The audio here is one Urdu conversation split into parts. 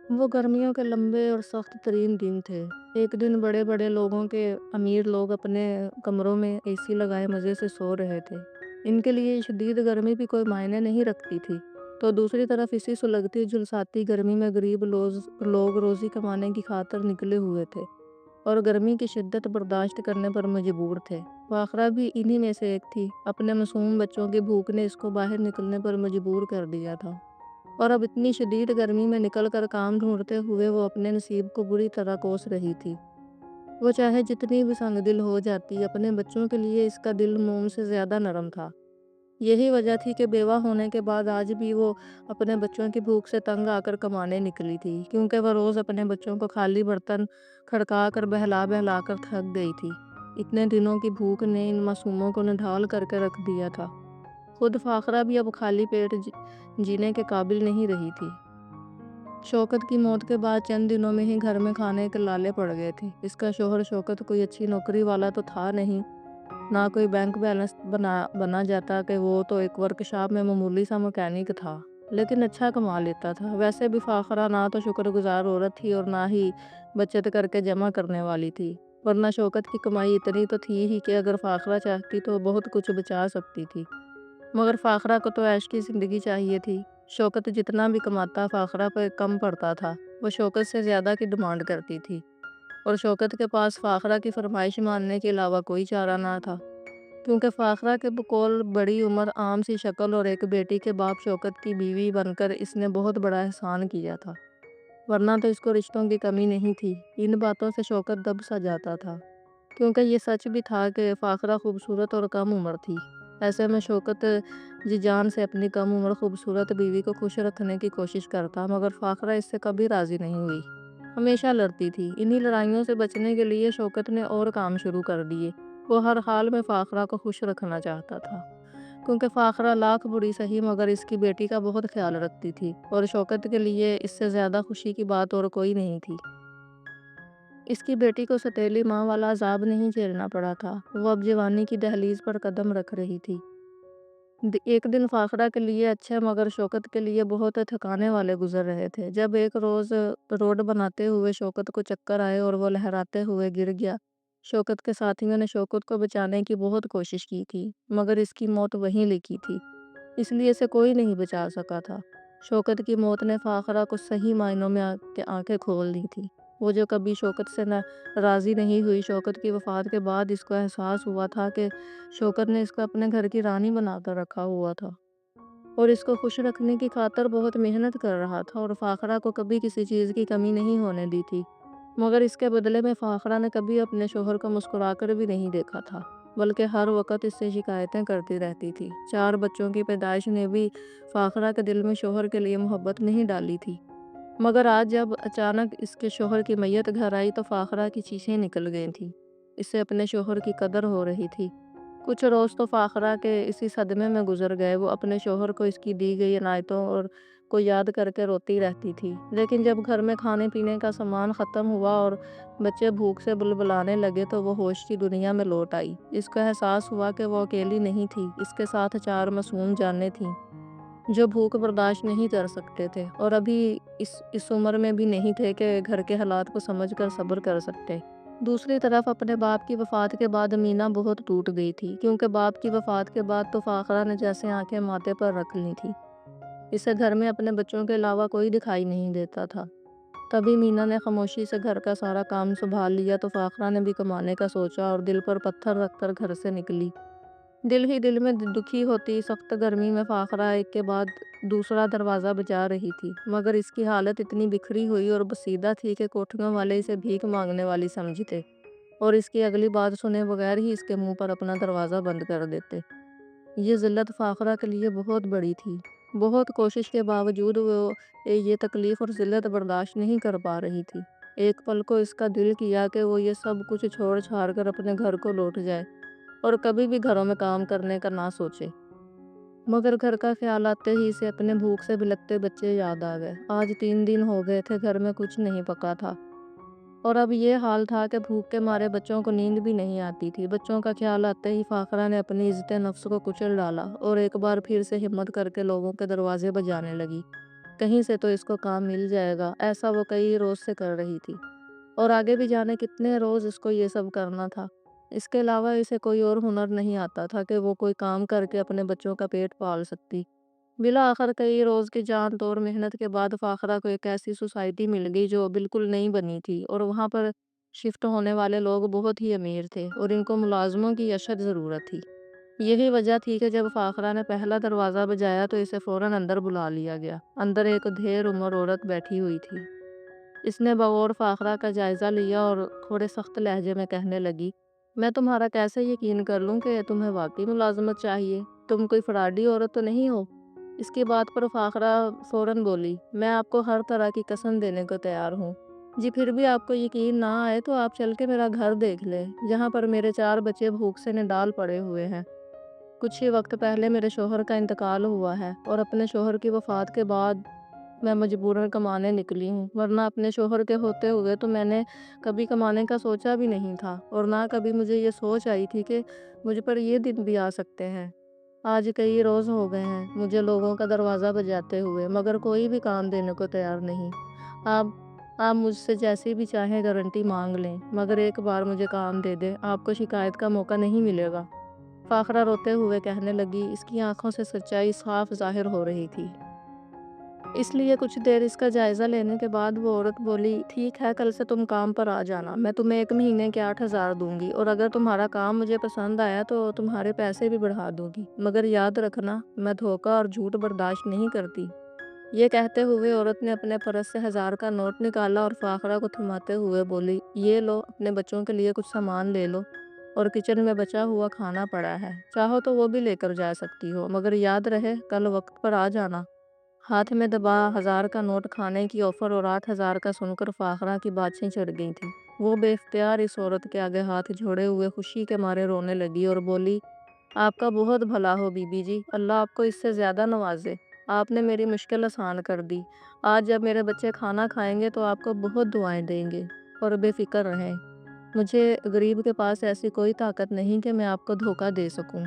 وہ گرمیوں کے لمبے اور سخت ترین دن تھے۔ ایک دن بڑے بڑے لوگوں کے امیر لوگ اپنے کمروں میں اے سی لگائے مزے سے سو رہے تھے۔ ان کے لیے شدید گرمی بھی کوئی معنی نہیں رکھتی تھی، تو دوسری طرف اسی سلگتی جھلساتی گرمی میں غریب لوگ روزی کمانے کی خاطر نکلے ہوئے تھے اور گرمی کی شدت برداشت کرنے پر مجبور تھے۔ فاخرہ بھی انہی میں سے ایک تھی۔ اپنے معصوم بچوں کی بھوک نے اس کو باہر نکلنے پر مجبور کر دیا تھا، اور اب اتنی شدید گرمی میں نکل کر کام ڈھونڈتے ہوئے وہ اپنے نصیب کو بری طرح کوس رہی تھی۔ وہ چاہے جتنی بھی سنگ دل ہو جاتی، اپنے بچوں کے لیے اس کا دل موم سے زیادہ نرم تھا۔ یہی وجہ تھی کہ بیوہ ہونے کے بعد آج بھی وہ اپنے بچوں کی بھوک سے تنگ آ کر کمانے نکلی تھی، کیونکہ وہ روز اپنے بچوں کو خالی برتن کھڑکا کر بہلا بہلا کر تھک گئی تھی۔ اتنے دنوں کی بھوک نے ان معصوموں کو نڈھال کر کے رکھ دیا تھا۔ خود فاخرہ بھی اب خالی پیٹ جینے کے قابل نہیں رہی تھی۔ شوکت کی موت کے بعد چند دنوں میں ہی گھر میں کھانے کے لالے پڑ گئے تھے۔ اس کا شوہر شوکت کوئی اچھی نوکری والا تو تھا نہیں، نہ کوئی بینک بیلنس بنا جاتا کہ وہ تو ایک ورکشاپ میں معمولی سا مکینک تھا، لیکن اچھا کما لیتا تھا۔ ویسے بھی فاخرہ نہ تو شکر گزار عورت تھی اور نہ ہی بچت کر کے جمع کرنے والی تھی، ورنہ شوکت کی کمائی اتنی تو تھی ہی کہ اگر فاخرہ چاہتی تو بہت کچھ بچا سکتی تھی۔ مگر فاخرہ کو تو عیش کی زندگی چاہیے تھی۔ شوکت جتنا بھی کماتا فاخرہ پہ کم پڑتا تھا۔ وہ شوکت سے زیادہ کی ڈیمانڈ کرتی تھی، اور شوکت کے پاس فاخرہ کی فرمائش ماننے کے علاوہ کوئی چارہ نہ تھا، کیونکہ فاخرہ کے بقول بڑی عمر، عام سی شکل اور ایک بیٹی کے باپ شوکت کی بیوی بن کر اس نے بہت بڑا احسان کیا تھا، ورنہ تو اس کو رشتوں کی کمی نہیں تھی۔ ان باتوں سے شوکت دب سا جاتا تھا، کیونکہ یہ سچ بھی تھا کہ فاخرہ خوبصورت اور کم عمر تھی۔ ایسے میں شوکت جی جان سے اپنی کم عمر خوبصورت بیوی کو خوش رکھنے کی کوشش کرتا، مگر فاخرہ اس سے کبھی راضی نہیں ہوئی، ہمیشہ لڑتی تھی۔ انہی لڑائیوں سے بچنے کے لیے شوکت نے اور کام شروع کر دیے۔ وہ ہر حال میں فاخرہ کو خوش رکھنا چاہتا تھا، کیونکہ فاخرہ لاکھ بری سہی مگر اس کی بیٹی کا بہت خیال رکھتی تھی، اور شوکت کے لیے اس سے زیادہ خوشی کی بات اور کوئی نہیں تھی۔ اس کی بیٹی کو ستیلی ماں والا عذاب نہیں جھیلنا پڑا تھا۔ وہ اب جوانی کی دہلیز پر قدم رکھ رہی تھی۔ ایک دن فاخرہ کے لیے اچھے مگر شوکت کے لیے بہت تھکانے والے گزر رہے تھے، جب ایک روز روڈ بناتے ہوئے شوکت کو چکر آئے اور وہ لہراتے ہوئے گر گیا۔ شوکت کے ساتھیوں نے شوکت کو بچانے کی بہت کوشش کی تھی، مگر اس کی موت وہیں لکھی تھی، اس لیے اسے کوئی نہیں بچا سکا تھا۔ شوکت کی موت نے فاخرہ کو صحیح معنوں میں آنکھیں کھول دی تھی۔ وہ جو کبھی شوکت سے راضی نہیں ہوئی، شوکت کی وفات کے بعد اس کو احساس ہوا تھا کہ شوکت نے اس کو اپنے گھر کی رانی بنا کر رکھا ہوا تھا، اور اس کو خوش رکھنے کی خاطر بہت محنت کر رہا تھا، اور فاخرہ کو کبھی کسی چیز کی کمی نہیں ہونے دی تھی۔ مگر اس کے بدلے میں فاخرہ نے کبھی اپنے شوہر کو مسکرا کر بھی نہیں دیکھا تھا، بلکہ ہر وقت اس سے شکایتیں کرتی رہتی تھی۔ 4 بچوں کی پیدائش نے بھی فاخرہ کے دل میں شوہر کے لیے محبت نہیں ڈالی تھی، مگر آج جب اچانک اس کے شوہر کی میت گھر آئی تو فاخرہ کی چیخیں نکل گئی تھیں۔ اسے اپنے شوہر کی قدر ہو رہی تھی۔ کچھ روز تو فاخرہ کے اسی صدمے میں گزر گئے۔ وہ اپنے شوہر کو اس کی دی گئی عنایتوں اور کو یاد کر کے روتی رہتی تھی، لیکن جب گھر میں کھانے پینے کا سامان ختم ہوا اور بچے بھوک سے بلبلانے لگے تو وہ ہوش کی دنیا میں لوٹ آئی۔ اس کو احساس ہوا کہ وہ اکیلی نہیں تھی، اس کے ساتھ 4 معصوم جانیں تھیں جو بھوک برداشت نہیں کر سکتے تھے، اور ابھی اس عمر میں بھی نہیں تھے کہ گھر کے حالات کو سمجھ کر صبر کر سکتے۔ دوسری طرف اپنے باپ کی وفات کے بعد مینا بہت ٹوٹ گئی تھی، کیونکہ باپ کی وفات کے بعد تو فاخرہ نے جیسے آنکھیں ماتھے پر رکھ لی تھی۔ اسے گھر میں اپنے بچوں کے علاوہ کوئی دکھائی نہیں دیتا تھا۔ تبھی مینا نے خاموشی سے گھر کا سارا کام سنبھال لیا تو فاخرہ نے بھی کمانے کا سوچا اور دل پر پتھر رکھ کر گھر سے نکلی۔ دل ہی دل میں دکھی ہوتی سخت گرمی میں فاخرہ ایک کے بعد دوسرا دروازہ بجا رہی تھی، مگر اس کی حالت اتنی بکھری ہوئی اور بسیدہ تھی کہ کوٹھیوں والے اسے بھیک مانگنے والی سمجھتے، اور اس کی اگلی بات سنے بغیر ہی اس کے منہ پر اپنا دروازہ بند کر دیتے۔ یہ ذلت فاخرہ کے لیے بہت بڑی تھی۔ بہت کوشش کے باوجود وہ یہ تکلیف اور ذلت برداشت نہیں کر پا رہی تھی۔ ایک پل کو اس کا دل کیا کہ وہ یہ سب کچھ چھوڑ چھاڑ کر اپنے گھر کو لوٹ جائے اور کبھی بھی گھروں میں کام کرنے کا نہ سوچے، مگر گھر کا خیال آتے ہی اسے اپنے بھوک سے بلکتے بچے یاد آ گئے۔ آج 3 دن ہو گئے تھے گھر میں کچھ نہیں پکا تھا، اور اب یہ حال تھا کہ بھوک کے مارے بچوں کو نیند بھی نہیں آتی تھی۔ بچوں کا خیال آتے ہی فاخرہ نے اپنی عزت نفس کو کچل ڈالا اور ایک بار پھر سے ہمت کر کے لوگوں کے دروازے بجانے لگی کہیں سے تو اس کو کام مل جائے گا، ایسا وہ کئی روز سے کر رہی تھی، اور آگے بھی جانے کتنے روز اس کو یہ سب کرنا تھا۔ اس کے علاوہ اسے کوئی اور ہنر نہیں آتا تھا کہ وہ کوئی کام کر کے اپنے بچوں کا پیٹ پال سکتی۔ بالآخر کئی روز کی جان توڑ محنت کے بعد فاخرہ کو ایک ایسی سوسائٹی مل گئی جو بالکل نئی بنی تھی، اور وہاں پر شفٹ ہونے والے لوگ بہت ہی امیر تھے اور ان کو ملازموں کی اشد ضرورت تھی۔ یہی وجہ تھی کہ جب فاخرہ نے پہلا دروازہ بجایا تو اسے فوراً اندر بلا لیا گیا۔ اندر ایک دھیر عمر عورت بیٹھی ہوئی تھی۔ اس نے بغور فاخرہ کا جائزہ لیا اور تھوڑے سخت لہجے میں کہنے لگی، میں تمہارا کیسے یقین کر لوں کہ تمہیں واقعی ملازمت چاہیے؟ تم کوئی فراڈی عورت تو نہیں ہو؟ اس کی بات پر فاخرہ فوراً بولی، میں آپ کو ہر طرح کی قسم دینے کو تیار ہوں۔ جی پھر بھی آپ کو یقین نہ آئے تو آپ چل کے میرا گھر دیکھ لیں، جہاں پر میرے 4 بچے بھوک سے نڈال پڑے ہوئے ہیں۔ کچھ ہی وقت پہلے میرے شوہر کا انتقال ہوا ہے، اور اپنے شوہر کی وفات کے بعد میں مجبوراً کمانے نکلی ہوں، ورنہ اپنے شوہر کے ہوتے ہوئے تو میں نے کبھی کمانے کا سوچا بھی نہیں تھا، اور نہ کبھی مجھے یہ سوچ آئی تھی کہ مجھ پر یہ دن بھی آ سکتے ہیں۔ آج کئی روز ہو گئے ہیں مجھے لوگوں کا دروازہ بجاتے ہوئے، مگر کوئی بھی کام دینے کو تیار نہیں۔ آپ آپ مجھ سے جیسی بھی چاہیں گارنٹی مانگ لیں، مگر ایک بار مجھے کام دے دیں، آپ کو شکایت کا موقع نہیں ملے گا۔ فاخرہ روتے ہوئے کہنے لگی، اس کی آنکھوں سے سچائی صاف ظاہر ہو رہی تھی۔ اس لیے کچھ دیر اس کا جائزہ لینے کے بعد وہ عورت بولی، ٹھیک ہے، کل سے تم کام پر آ جانا، میں تمہیں 1 مہینے کے 8,000 دوں گی، اور اگر تمہارا کام مجھے پسند آیا تو تمہارے پیسے بھی بڑھا دوں گی، مگر یاد رکھنا میں دھوکہ اور جھوٹ برداشت نہیں کرتی۔ یہ کہتے ہوئے عورت نے اپنے پرس سے 1000 کا نوٹ نکالا اور فاخرہ کو تھماتے ہوئے بولی، یہ لو، اپنے بچوں کے لیے کچھ سامان لے لو، اور کچن میں بچا ہوا کھانا پڑا ہے، چاہو تو وہ بھی لے کر جا سکتی ہو، مگر یاد رہے کل وقت پر آ جانا۔ ہاتھ میں دبا 1000 کا نوٹ کھانے کی آفر اور 8000 کا سن کر فاخرہ کی باتیں چڑھ گئی تھیں۔ وہ بے اختیار اس عورت کے آگے ہاتھ جوڑے ہوئے خوشی کے مارے رونے لگی اور بولی، آپ کا بہت بھلا ہو بی بی جی، اللہ آپ کو اس سے زیادہ نوازے، آپ نے میری مشکل آسان کر دی۔ آج جب میرے بچے کھانا کھائیں گے تو آپ کو بہت دعائیں دیں گے، اور بے فکر رہیں، مجھے غریب کے پاس ایسی کوئی طاقت نہیں کہ میں آپ کو دھوکہ دے سکوں۔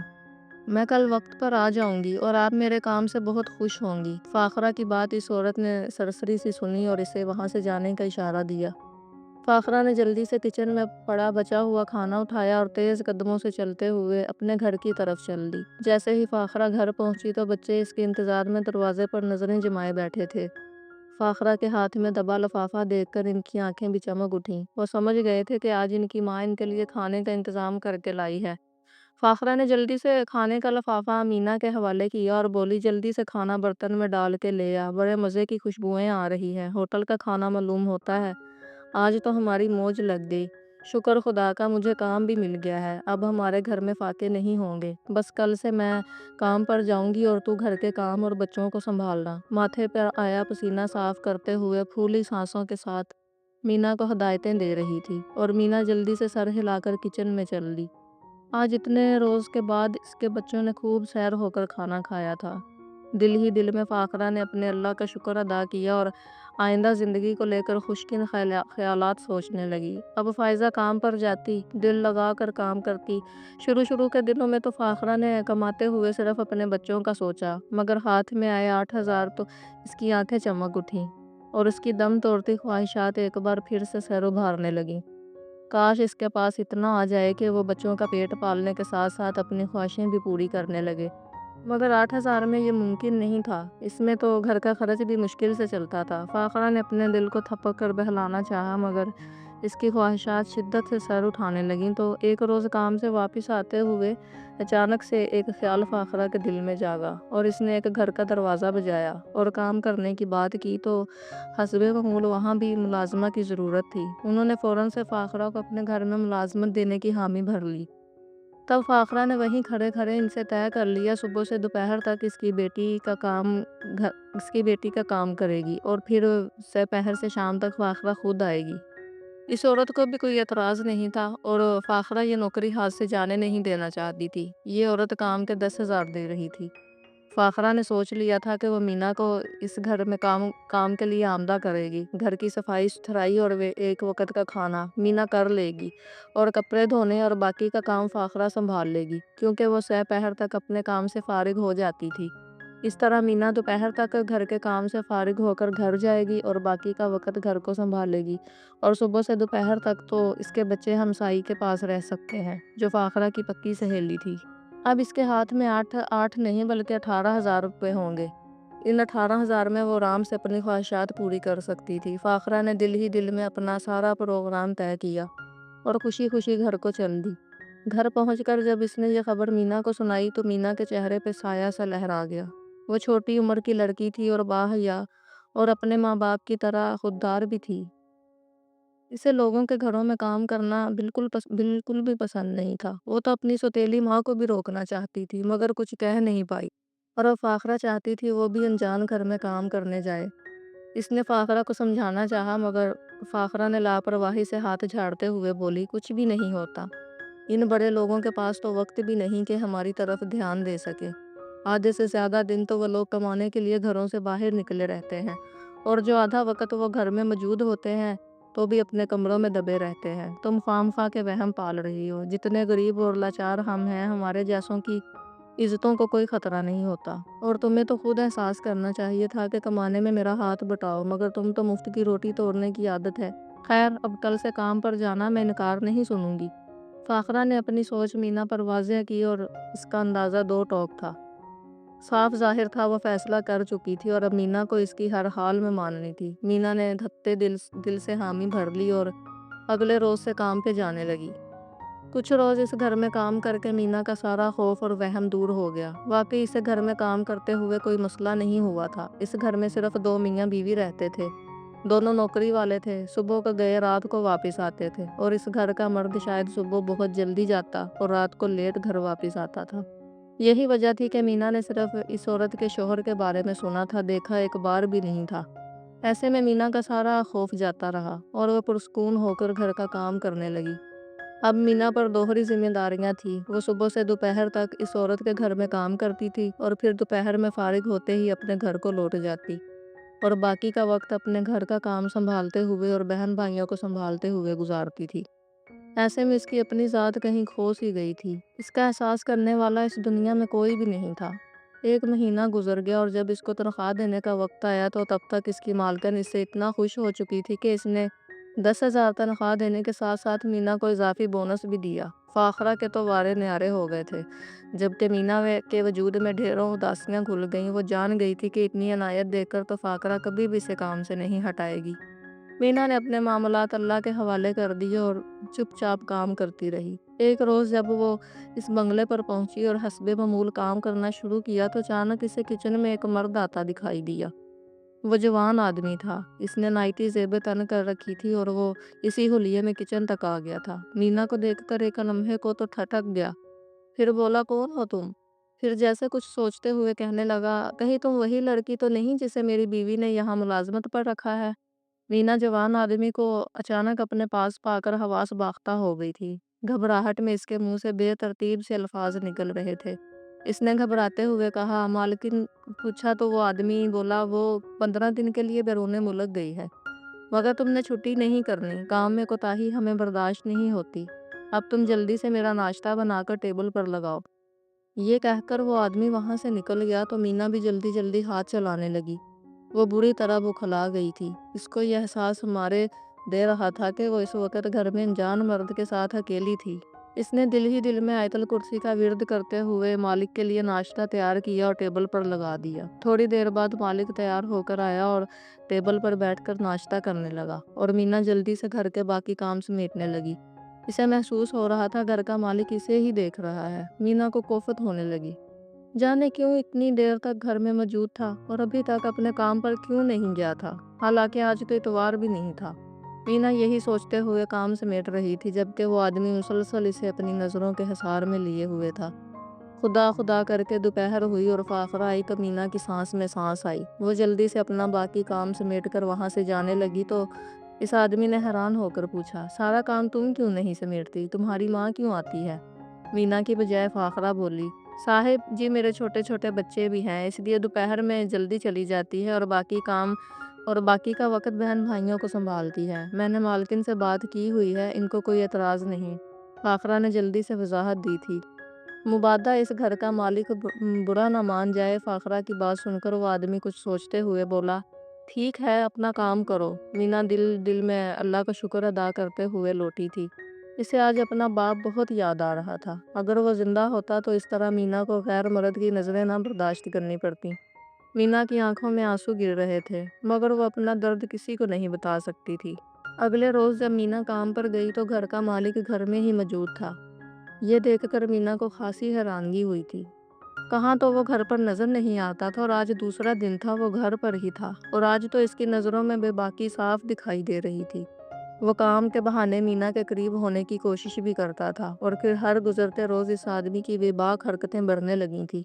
میں کل وقت پر آ جاؤں گی اور آپ میرے کام سے بہت خوش ہوں گی۔ فاخرہ کی بات اس عورت نے سرسری سی سنی اور اسے وہاں سے جانے کا اشارہ دیا۔ فاخرہ نے جلدی سے کچن میں پڑا بچا ہوا کھانا اٹھایا اور تیز قدموں سے چلتے ہوئے اپنے گھر کی طرف چل دی۔ جیسے ہی فاخرہ گھر پہنچی تو بچے اس کے انتظار میں دروازے پر نظریں جمائے بیٹھے تھے۔ فاخرہ کے ہاتھ میں دبا لفافہ دیکھ کر ان کی آنکھیں بھی چمک اٹھیں۔ وہ سمجھ گئے تھے کہ آج ان کی ماں ان کے لیے کھانے کا انتظام کر کے لائی ہے۔ فاخرہ نے جلدی سے کھانے کا لفافہ امینا کے حوالے کیا اور بولی، جلدی سے کھانا برتن میں ڈال کے لے آ، بڑے مزے کی خوشبوئیں آ رہی ہیں، ہوٹل کا کھانا معلوم ہوتا ہے، آج تو ہماری موج لگ گئی، شکر خدا کا مجھے کام بھی مل گیا ہے، اب ہمارے گھر میں فاقے نہیں ہوں گے، بس کل سے میں کام پر جاؤں گی اور تو گھر کے کام اور بچوں کو سنبھالنا۔ ماتھے پر آیا پسینہ صاف کرتے ہوئے پھولی سانسوں کے ساتھ مینا کو ہدایتیں دے رہی تھی، اور مینا جلدی سے سر ہلا کر کچن میں چل دی۔ آج اتنے روز کے بعد اس کے بچوں نے خوب سیر ہو کر کھانا کھایا تھا۔ دل ہی دل میں فاخرہ نے اپنے اللہ کا شکر ادا کیا اور آئندہ زندگی کو لے کر خوشکن خیالات سوچنے لگی۔ اب فائزہ کام پر جاتی، دل لگا کر کام کرتی۔ شروع کے دنوں میں تو فاخرہ نے کماتے ہوئے صرف اپنے بچوں کا سوچا، مگر ہاتھ میں آئے 8000 تو اس کی آنکھیں چمک اٹھیں اور اس کی دم توڑتی خواہشات ایک بار پھر سے سیر ابھارنے لگیں۔ کاش اس کے پاس اتنا آ جائے کہ وہ بچوں کا پیٹ پالنے کے ساتھ ساتھ اپنی خواہشیں بھی پوری کرنے لگے، مگر 8000 میں یہ ممکن نہیں تھا، اس میں تو گھر کا خرچ بھی مشکل سے چلتا تھا۔ فاخرہ نے اپنے دل کو تھپک کر بہلانا چاہا، مگر اس کی خواہشات شدت سے سر اٹھانے لگیں تو ایک روز کام سے واپس آتے ہوئے اچانک سے ایک خیال فاخرہ کے دل میں جاگا اور اس نے ایک گھر کا دروازہ بجایا اور کام کرنے کی بات کی تو حسب معمول وہاں بھی ملازمہ کی ضرورت تھی۔ انہوں نے فوراً سے فاخرہ کو اپنے گھر میں ملازمت دینے کی حامی بھر لی۔ تب فاخرہ نے وہیں کھڑے کھڑے ان سے طے کر لیا، صبح سے دوپہر تک اس کی بیٹی کا کام کرے گی، اور پھر دوپہر سے شام تک فاخرہ خود آئے گی۔ اس عورت کو بھی کوئی اعتراض نہیں تھا، اور فاخرہ یہ نوکری ہاتھ سے جانے نہیں دینا چاہتی تھی۔ یہ عورت کام کے 10,000 دے رہی تھی۔ فاخرہ نے سوچ لیا تھا کہ وہ مینا کو اس گھر میں کام کے لیے آمدہ کرے گی۔ گھر کی صفائی ستھرائی اور ایک وقت کا کھانا مینا کر لے گی، اور کپڑے دھونے اور باقی کا کام فاخرہ سنبھال لے گی، کیونکہ وہ سہ پہر تک اپنے کام سے فارغ ہو جاتی تھی۔ اس طرح مینا دوپہر تک گھر کے کام سے فارغ ہو کر گھر جائے گی اور باقی کا وقت گھر کو سنبھالے گی، اور صبح سے دوپہر تک تو اس کے بچے ہمسائی کے پاس رہ سکتے ہیں، جو فاخرہ کی پکی سہیلی تھی۔ اب اس کے ہاتھ میں آٹھ نہیں بلکہ 18,000 روپے ہوں گے۔ ان 18,000 میں وہ آرام سے اپنی خواہشات پوری کر سکتی تھی۔ فاخرہ نے دل ہی دل میں اپنا سارا پروگرام طے کیا اور خوشی خوشی گھر کو چل دی۔ گھر پہنچ کر جب اس نے یہ خبر مینا کو سنائی تو مینا کے چہرے پہ سایہ سا لہرا گیا۔ وہ چھوٹی عمر کی لڑکی تھی اور باحیا اور اپنے ماں باپ کی طرح خوددار بھی تھی۔ اسے لوگوں کے گھروں میں کام کرنا بالکل بھی پسند نہیں تھا۔ وہ تو اپنی سوتیلی ماں کو بھی روکنا چاہتی تھی مگر کچھ کہہ نہیں پائی، اور اب فاخرہ چاہتی تھی وہ بھی انجان گھر میں کام کرنے جائے۔ اس نے فاخرہ کو سمجھانا چاہا مگر فاخرہ نے لاپرواہی سے ہاتھ جھاڑتے ہوئے بولی، کچھ بھی نہیں ہوتا۔ ان بڑے لوگوں کے پاس تو وقت بھی نہیں کہ ہماری طرف دھیان دے سکے۔ آدھے سے زیادہ دن تو وہ لوگ کمانے کے لیے گھروں سے باہر نکلے رہتے ہیں، اور جو آدھا وقت وہ گھر میں موجود ہوتے ہیں تو بھی اپنے کمروں میں دبے رہتے ہیں۔ تم خام خواہ کے وہم پال رہی ہو۔ جتنے غریب اور لاچار ہم ہیں، ہمارے جیسوں کی عزتوں کو کوئی خطرہ نہیں ہوتا، اور تمہیں تو خود احساس کرنا چاہیے تھا کہ کمانے میں میرا ہاتھ بٹاؤ، مگر تم تو مفت کی روٹی توڑنے کی عادت ہے۔ خیر، اب کل سے کام پر جانا، میں انکار نہیں سنوں گی۔ فاخرہ نے اپنی سوچ مینا پر واضح کی اور اس کا اندازہ دو ٹوک تھا۔ صاف ظاہر تھا وہ فیصلہ کر چکی تھی اور اب مینا کو اس کی ہر حال میں ماننی تھی۔ مینا نے دھتے دل سے حامی بھر لی اور اگلے روز سے کام پہ جانے لگی۔ کچھ روز اس گھر میں کام کر کے مینا کا سارا خوف اور وہم دور ہو گیا۔ واقعی اسے گھر میں کام کرتے ہوئے کوئی مسئلہ نہیں ہوا تھا۔ اس گھر میں صرف دو میاں بیوی رہتے تھے، دونوں نوکری والے تھے، صبح کو گئے رات کو واپس آتے تھے، اور اس گھر کا مرد شاید صبح بہت جلدی جاتا اور رات کو لیٹ گھر واپس آتا تھا۔ یہی وجہ تھی کہ مینا نے صرف اس عورت کے شوہر کے بارے میں سنا تھا، دیکھا ایک بار بھی نہیں تھا۔ ایسے میں مینا کا سارا خوف جاتا رہا اور وہ پرسکون ہو کر گھر کا کام کرنے لگی۔ اب مینا پر دوہری ذمہ داریاں تھیں۔ وہ صبح سے دوپہر تک اس عورت کے گھر میں کام کرتی تھی اور پھر دوپہر میں فارغ ہوتے ہی اپنے گھر کو لوٹ جاتی، اور باقی کا وقت اپنے گھر کا کام سنبھالتے ہوئے اور بہن بھائیوں کو سنبھالتے ہوئے گزارتی تھی۔ ایسے میں اس کی اپنی ذات کہیں کھو سی گئی تھی۔ اس کا احساس کرنے والا اس دنیا میں کوئی بھی نہیں تھا۔ ایک مہینہ گزر گیا اور جب اس کو تنخواہ دینے کا وقت آیا تو تب تک اس کی مالکن اس سے اتنا خوش ہو چکی تھی کہ اس نے 10,000 تنخواہ دینے کے ساتھ ساتھ مینا کو اضافی بونس بھی دیا۔ فاخرہ کے تو وارے نیارے ہو گئے تھے، جبکہ مینا کے وجود میں ڈھیروں اداسیاں گھل گئیں۔ وہ جان گئی تھی کہ اتنی عنایت دے کر تو فاخرہ کبھی بھی اسے کام سے نہیں ہٹائے گی۔ مینا نے اپنے معاملات اللہ کے حوالے کر دیے اور چپ چاپ کام کرتی رہی۔ ایک روز جب وہ اس بنگلے پر پہنچی اور حسب معمول کام کرنا شروع کیا تو اچانک اسے کچن میں ایک مرد آتا دکھائی دیا۔ وہ جوان آدمی تھا۔ اس نے نائٹی زیب تن کر رکھی تھی اور وہ اسی حلیے میں کچن تک آ گیا تھا۔ مینا کو دیکھ کر ایک لمحے کو تو ٹھٹک گیا، پھر بولا، کون ہو تم؟ پھر جیسے کچھ سوچتے ہوئے کہنے لگا، کہیں تم وہی لڑکی تو نہیں جسے میری بیوی نے یہاں ملازمت پر رکھا ہے؟ مینا جوان آدمی کو اچانک اپنے پاس پا کر حواس باختہ ہو گئی تھی۔ گھبراہٹ میں اس کے منہ سے بے ترتیب سے الفاظ نکل رہے تھے۔ اس نے گھبراتے ہوئے کہا، مالکن؟ پوچھا تو وہ آدمی بولا، وہ 15 دن کے لیے بیرون ملک گئی ہے، مگر تم نے چھٹی نہیں کرنی، کام میں کوتاہی ہمیں برداشت نہیں ہوتی۔ اب تم جلدی سے میرا ناشتہ بنا کر ٹیبل پر لگاؤ۔ یہ کہہ کر وہ آدمی وہاں سے نکل گیا تو مینا بھی جلدی جلدی ہاتھ چلانے لگی۔ وہ بری طرح بکھلا گئی تھی۔ اس کو یہ احساس مارے دے رہا تھا کہ وہ اس وقت گھر میں انجان مرد کے ساتھ اکیلی تھی۔ اس نے دل ہی دل میں آیت الکرسی کا ورد کرتے ہوئے مالک کے لیے ناشتہ تیار کیا اور ٹیبل پر لگا دیا۔ تھوڑی دیر بعد مالک تیار ہو کر آیا اور ٹیبل پر بیٹھ کر ناشتہ کرنے لگا، اور مینا جلدی سے گھر کے باقی کام سمیٹنے لگی۔ اسے محسوس ہو رہا تھا گھر کا مالک اسے ہی دیکھ رہا ہے۔ مینا کو کوفت ہونے لگی، جانے کیوں اتنی دیر تک گھر میں موجود تھا اور ابھی تک اپنے کام پر کیوں نہیں گیا تھا، حالانکہ آج تو اتوار بھی نہیں تھا۔ مینا یہی سوچتے ہوئے کام سمیٹ رہی تھی جبکہ وہ آدمی مسلسل اسے اپنی نظروں کے حصار میں لیے ہوئے تھا۔ خدا خدا کر کے دوپہر ہوئی اور فاخرہ آئی تو مینا کی سانس میں سانس آئی۔ وہ جلدی سے اپنا باقی کام سمیٹ کر وہاں سے جانے لگی تو اس آدمی نے حیران ہو کر پوچھا، سارا کام تم کیوں نہیں سمیٹتی؟ تمہاری ماں کیوں آتی ہے؟ مینا کی بجائے فاخرہ بولی، صاحب جی میرے چھوٹے چھوٹے بچے بھی ہیں، اس لیے دوپہر میں جلدی چلی جاتی ہے اور باقی کا وقت بہن بھائیوں کو سنبھالتی ہے۔ میں نے مالکن سے بات کی ہوئی ہے، ان کو کوئی اعتراض نہیں۔ فاخرہ نے جلدی سے وضاحت دی تھی۔ مبادہ اس گھر کا مالک برا نہ مان جائے۔ فاخرہ کی بات سن کر وہ آدمی کچھ سوچتے ہوئے بولا، ٹھیک ہے اپنا کام کرو۔ مینا دل دل میں اللہ کا شکر ادا کرتے ہوئے لوٹی تھی۔ اسے آج اپنا باپ بہت یاد آ رہا تھا۔ اگر وہ زندہ ہوتا تو اس طرح مینا کو غیر مرد کی نظریں نہ برداشت کرنی پڑتی۔ مینا کی آنکھوں میں آنسو گر رہے تھے، مگر وہ اپنا درد کسی کو نہیں بتا سکتی تھی۔ اگلے روز جب مینا کام پر گئی تو گھر کا مالک گھر میں ہی موجود تھا۔ یہ دیکھ کر مینا کو خاصی حیرانگی ہوئی تھی۔ کہاں تو وہ گھر پر نظر نہیں آتا تھا، اور آج دوسرا دن تھا وہ گھر پر ہی تھا، اور آج تو اس کی نظروں میں بے باکی صاف دکھائی دے رہی تھی۔ وہ کام کے بہانے مینا کے قریب ہونے کی کوشش بھی کرتا تھا، اور پھر ہر گزرتے روز اس آدمی کی بے باک حرکتیں بڑھنے لگی تھی،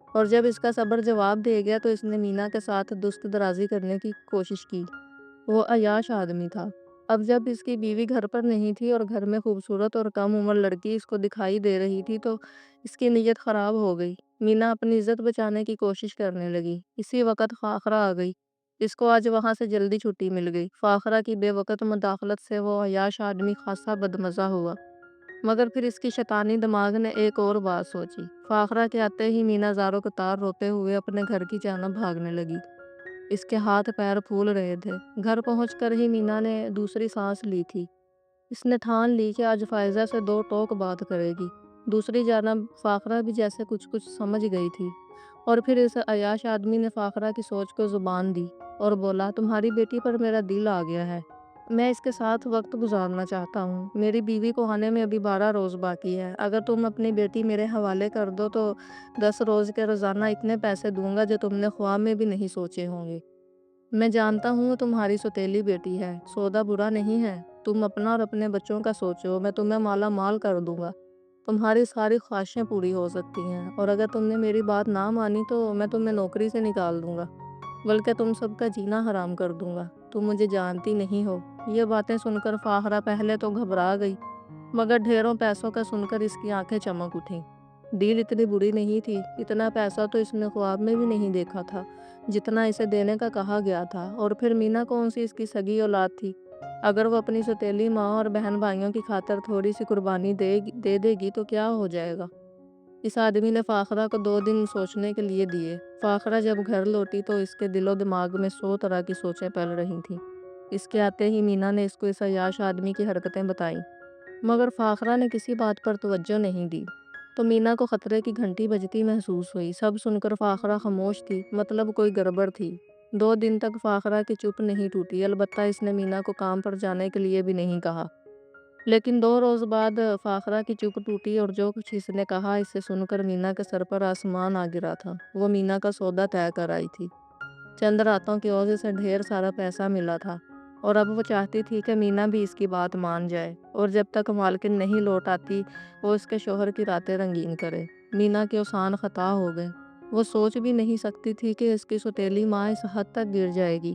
اور جب اس کا صبر جواب دے گیا تو اس نے مینا کے ساتھ دست درازی کرنے کی کوشش کی۔ وہ عیاش آدمی تھا۔ اب جب اس کی بیوی گھر پر نہیں تھی اور گھر میں خوبصورت اور کم عمر لڑکی اس کو دکھائی دے رہی تھی تو اس کی نیت خراب ہو گئی۔ مینا اپنی عزت بچانے کی کوشش کرنے لگی۔ اسی وقت فاخرہ آ گئی۔ اس کو آج وہاں سے جلدی چھٹی مل گئی۔ فاخرہ کی بے وقت مداخلت سے وہ عیاش آدمی خاصا بدمزہ ہوا، مگر پھر اس کی شیطانی دماغ نے ایک اور بات سوچی۔ فاخرہ کے آتے ہی مینا زاروں قطار روتے ہوئے اپنے گھر کی جانب بھاگنے لگی۔ اس کے ہاتھ پیر پھول رہے تھے۔ گھر پہنچ کر ہی مینا نے دوسری سانس لی تھی۔ اس نے ٹھان لی کہ آج فائزہ سے دو ٹوک بات کرے گی۔ دوسری جانب فاخرہ بھی جیسے کچھ سمجھ گئی تھی، اور پھر اس عیاش آدمی نے فاخرہ کی سوچ کو زبان دی اور بولا، تمہاری بیٹی پر میرا دل آ گیا ہے۔ میں اس کے ساتھ وقت گزارنا چاہتا ہوں۔ میری بیوی کو آنے میں ابھی 12 روز باقی ہے۔ اگر تم اپنی بیٹی میرے حوالے کر دو تو 10 روز کے روزانہ اتنے پیسے دوں گا جو تم نے خواب میں بھی نہیں سوچے ہوں گے۔ میں جانتا ہوں تمہاری سوتیلی بیٹی ہے، سودا برا نہیں ہے۔ تم اپنا اور اپنے بچوں کا سوچو، میں تمہیں مالا مال کر دوں گا۔ تمہاری ساری خواہشیں پوری ہو سکتی ہیں، اور اگر تم نے میری بات نہ مانی تو میں تمہیں نوکری سے نکال دوں گا، بلکہ تم سب کا جینا حرام کر دوں گا۔ تم مجھے جانتی نہیں ہو۔ یہ باتیں سن کر فاخرہ پہلے تو گھبرا گئی، مگر ڈھیروں پیسوں کا سن کر اس کی آنکھیں چمک اٹھیں۔ ڈیل اتنی بری نہیں تھی، اتنا پیسہ تو اس نے خواب میں بھی نہیں دیکھا تھا جتنا اسے دینے کا کہا گیا تھا، اور پھر مینا کون سی اس کی سگی اولاد تھی؟ اگر وہ اپنی سوتیلی ماں اور بہن بھائیوں کی خاطر تھوڑی سی قربانی دے گی تو کیا ہو جائے گا؟ اس آدمی نے فاخرہ کو 2 دن سوچنے کے لیے دیے۔ فاخرہ جب گھر لوٹی تو اس کے دل و دماغ میں 100 طرح کی سوچیں پل رہی تھیں۔ اس کے آتے ہی مینا نے اس کو اس عیاش آدمی کی حرکتیں بتائیں، مگر فاخرہ نے کسی بات پر توجہ نہیں دی۔ تو مینا کو خطرے کی گھنٹی بجتی محسوس ہوئی۔ سب سن کر فاخرہ خاموش تھی، مطلب کوئی گڑبڑ تھی۔ 2 دن تک فاخرہ کی چپ نہیں ٹوٹی، البتہ اس نے مینا کو کام پر جانے کے لیے بھی نہیں کہا۔ لیکن 2 روز بعد فاخرہ کی چپ ٹوٹی، اور جو کچھ اس نے کہا اسے سن کر مینا کے سر پر آسمان آ گرا تھا۔ وہ مینا کا سودا طے کر آئی تھی۔ چند راتوں کے عوض سے ڈھیر سارا پیسہ ملا تھا، اور اب وہ چاہتی تھی کہ مینا بھی اس کی بات مان جائے، اور جب تک مالکن نہیں لوٹ آتی وہ اس کے شوہر کی راتیں رنگین کرے۔ مینا کے اوسان خطا ہو گئے۔ وہ سوچ بھی نہیں سکتی تھی کہ اس کی سوتیلی ماں اس حد تک گر جائے گی۔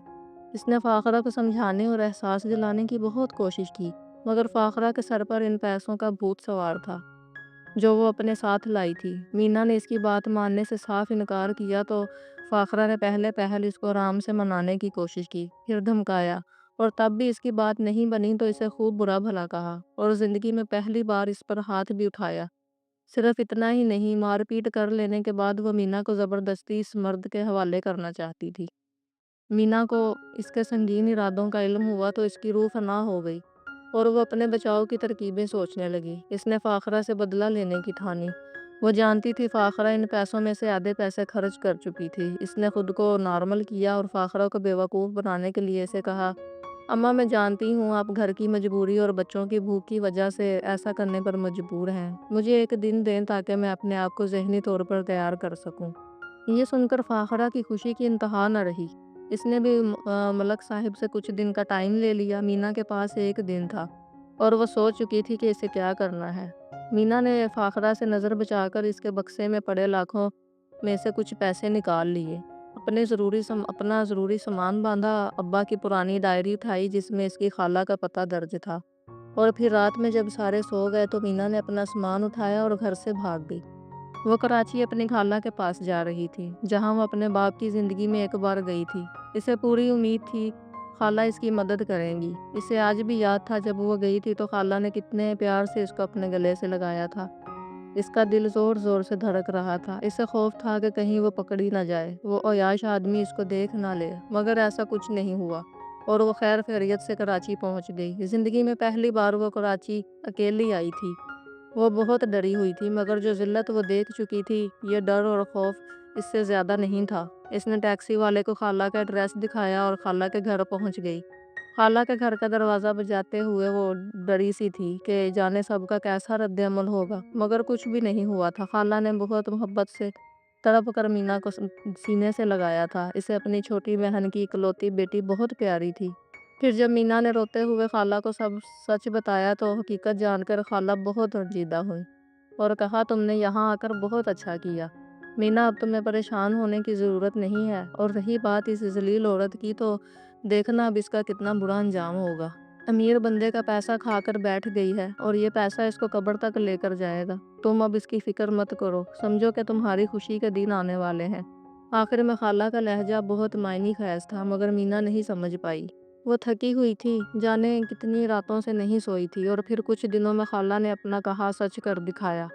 اس نے فاخرہ کو سمجھانے اور احساس دلانے کی بہت کوشش کی، مگر فاخرہ کے سر پر ان پیسوں کا بھوت سوار تھا جو وہ اپنے ساتھ لائی تھی۔ مینا نے اس کی بات ماننے سے صاف انکار کیا تو فاخرہ نے پہل اس کو آرام سے منانے کی کوشش کی، پھر دھمکایا، اور تب بھی اس کی بات نہیں بنی تو اسے خوب برا بھلا کہا، اور زندگی میں پہلی بار اس پر ہاتھ بھی اٹھایا۔ صرف اتنا ہی نہیں، مار پیٹ کر لینے کے بعد وہ مینا کو زبردستی اس مرد کے حوالے کرنا چاہتی تھی۔ مینا کو اس کے سنگین ارادوں کا علم ہوا تو اس کی روح فنا ہو گئی، اور وہ اپنے بچاؤ کی ترکیبیں سوچنے لگی۔ اس نے فاخرہ سے بدلہ لینے کی ٹھانی۔ وہ جانتی تھی فاخرہ ان پیسوں میں سے آدھے پیسے خرچ کر چکی تھی۔ اس نے خود کو نارمل کیا اور فاخرہ کو بیوقوف بنانے کے لیے اسے کہا، اماں میں جانتی ہوں آپ گھر کی مجبوری اور بچوں کی بھوک کی وجہ سے ایسا کرنے پر مجبور ہیں۔ مجھے ایک دن دیں تاکہ میں اپنے آپ کو ذہنی طور پر تیار کر سکوں۔ یہ سن کر فاخرہ کی خوشی کی انتہا نہ رہی۔ اس نے بھی ملک صاحب سے کچھ دن کا ٹائم لے لیا۔ مینا کے پاس 1 دن تھا، اور وہ سوچ چکی تھی کہ اسے کیا کرنا ہے۔ مینا نے فاخرہ سے نظر بچا کر اس کے بکسے میں پڑے لاکھوں میں سے کچھ پیسے نکال لیے، اپنا ضروری سامان باندھا، ابا کی پرانی ڈائری اٹھائی جس میں اس کی خالہ کا پتہ درج تھا، اور پھر رات میں جب سارے سو گئے تو مینا نے اپنا سامان اٹھایا اور گھر سے بھاگ گئی۔ وہ کراچی اپنی خالہ کے پاس جا رہی تھی، جہاں وہ اپنے باپ کی زندگی میں ایک بار گئی تھی۔ اسے پوری امید تھی خالہ اس کی مدد کریں گی۔ اسے آج بھی یاد تھا جب وہ گئی تھی تو خالہ نے کتنے پیار سے اس کو اپنے گلے سے لگایا تھا۔ اس کا دل زور زور سے دھڑک رہا تھا۔ اسے خوف تھا کہ کہیں وہ پکڑی نہ جائے، وہ عیاش آدمی اس کو دیکھ نہ لے، مگر ایسا کچھ نہیں ہوا اور وہ خیر خیریت سے کراچی پہنچ گئی۔ زندگی میں پہلی بار وہ کراچی اکیلی آئی تھی۔ وہ بہت ڈری ہوئی تھی، مگر جو ذلت وہ دیکھ چکی تھی، یہ ڈر اور خوف اس سے زیادہ نہیں تھا۔ اس نے ٹیکسی والے کو خالہ کا ایڈریس دکھایا اور خالہ کے گھر پہنچ گئی۔ خالہ کے گھر کا دروازہ بجاتے ہوئے وہ ڈری سی تھی کہ جانے سب کا کیسا رد عمل ہوگا، مگر کچھ بھی نہیں ہوا تھا۔ خالہ نے بہت محبت سے تڑپ کر مینا کو سینے سے لگایا تھا۔ اسے اپنی چھوٹی بہن کی اکلوتی بیٹی بہت پیاری تھی۔ پھر جب مینا نے روتے ہوئے خالہ کو سب سچ بتایا تو حقیقت جان کر خالہ بہت رنجیدہ ہوئی اور کہا، تم نے یہاں آ کر بہت اچھا کیا مینا، اب تمہیں پریشان ہونے کی ضرورت نہیں ہے، اور رہی بات اس ذلیل عورت کی تو دیکھنا اب اس کا کتنا برا انجام ہوگا۔ امیر بندے کا پیسہ کھا کر بیٹھ گئی ہے اور یہ پیسہ اس کو قبر تک لے کر جائے گا۔ تم اب اس کی فکر مت کرو، سمجھو کہ تمہاری خوشی کے دن آنے والے ہیں۔ آخر میں خالہ کا لہجہ بہت معنی خیز تھا، مگر مینا نہیں سمجھ پائی۔ وہ تھکی ہوئی تھی، جانے کتنی راتوں سے نہیں سوئی تھی، اور پھر کچھ دنوں میں خالہ نے اپنا کہا سچ کر دکھایا۔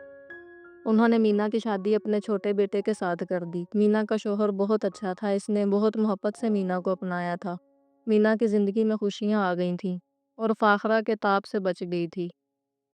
انہوں نے مینا کی شادی اپنے چھوٹے بیٹے کے ساتھ کر دی۔ مینا کا شوہر بہت اچھا تھا، اس نے بہت محبت سے مینا کو اپنایا تھا۔ مینا کی زندگی میں خوشیاں آ گئی تھیں اور فاخرہ کے تاب سے بچ گئی تھی۔